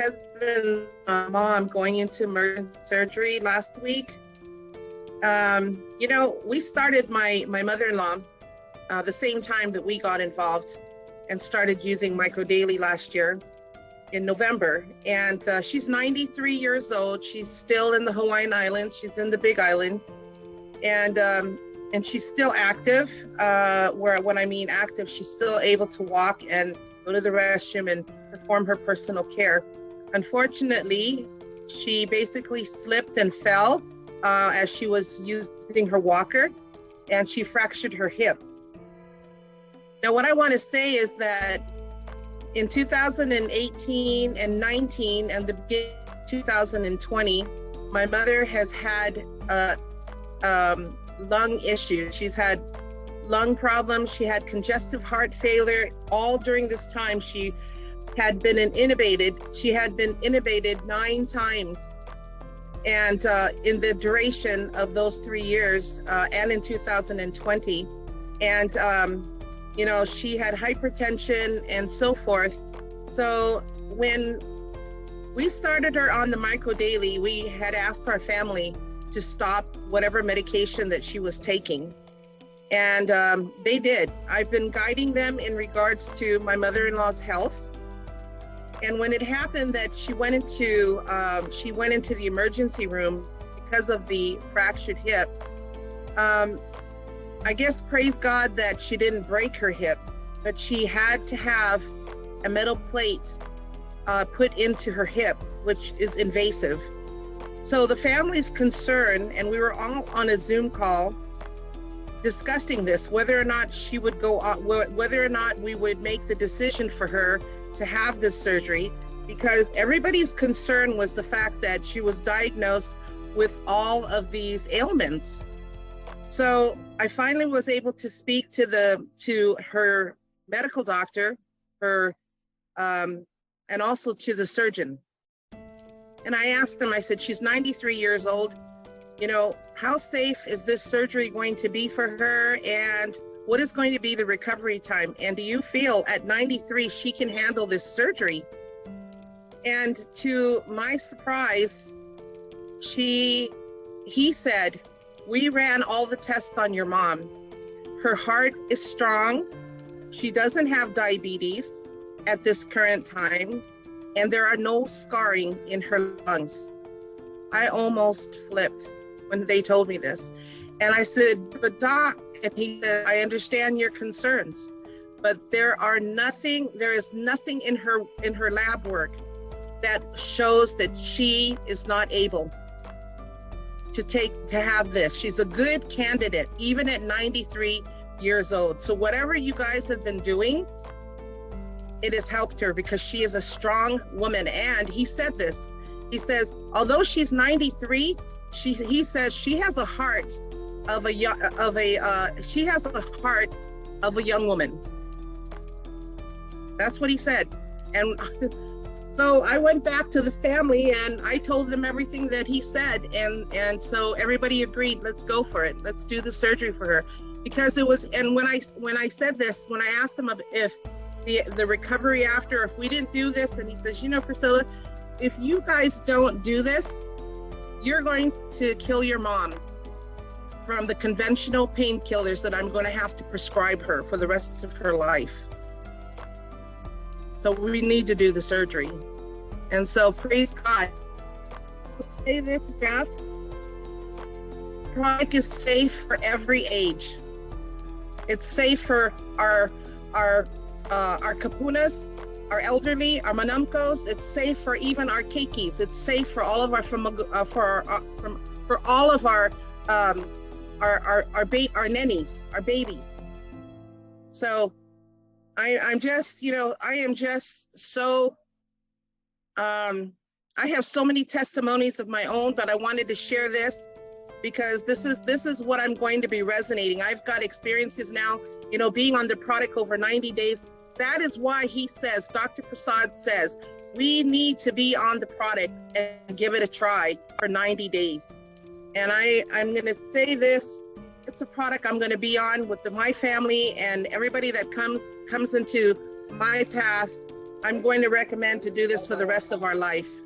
husband, mom going into emergency surgery last week. We started my mother-in-law the same time that we got involved and started using Micro Daily last year in November. And she's 93 years old. She's still in the Hawaiian Islands. She's in the Big Island. And she's still active. When I mean active, she's still able to walk and go to the restroom and perform her personal care. Unfortunately, she basically slipped and fell as she was using her walker, and she fractured her hip. Now, what I want to say is that in 2018 and 19 and the beginning of 2020, my mother has had lung issues. She's had lung problems. She had congestive heart failure. All during this time, she had been intubated. She had been intubated 9 times. And in the duration of those 3 years, and in 2020, and she had hypertension and so forth. So when we started her on the Micro Daily, we had asked our family to stop whatever medication that she was taking. And they did. I've been guiding them in regards to my mother-in-law's health. And when it happened that she went into the emergency room because of the fractured hip, I guess praise God that she didn't break her hip, but she had to have a metal plate put into her hip, which is invasive. So the family's concerned, and we were all on a Zoom call discussing this, whether or not she would go on, whether or not we would make the decision for her to have this surgery, because everybody's concern was the fact that she was diagnosed with all of these ailments. So I finally was able to speak to her medical doctor, and also to the surgeon. And I asked them, I said, she's 93 years old. How safe is this surgery going to be for her? And what is going to be the recovery time? And do you feel at 93 she can handle this surgery? And to my surprise, he said, we ran all the tests on your mom. Her heart is strong. She doesn't have diabetes at this current time, and there are no scarring in her lungs. I almost flipped when they told me this. And I said, but doc, and he said, I understand your concerns, but there is nothing in her lab work that shows that she is not able to have this. She's a good candidate, even at 93 years old. So whatever you guys have been doing, it has helped her because she is a strong woman. And he said this, he says, although she's 93, he says she has a heart of a young woman. That's what he said. And so I went back to the family and I told them everything that he said. And so everybody agreed, let's go for it. Let's do the surgery for her. Because it was, and when I said this, when I asked him if the recovery after, if we didn't do this, and he says, Priscilla, if you guys don't do this, you're going to kill your mom from the conventional painkillers that I'm going to have to prescribe her for the rest of her life. So we need to do the surgery. And so praise God. I'll say this, Jeff, product is safe for every age. It's safe for our kapunas, our elderly, our manamkos. It's safe for even our keikis. It's safe for all of our for all of our nennies, our babies. So I am just so I have so many testimonies of my own, but I wanted to share this because this is what I'm going to be resonating. I've got experiences now, being on the product over 90 days. That is why he says, Dr. Prasad says, we need to be on the product and give it a try for 90 days. And I'm going to say this, it's a product I'm going to be on with my family and everybody that comes into my path. I'm going to recommend to do this for the rest of our life.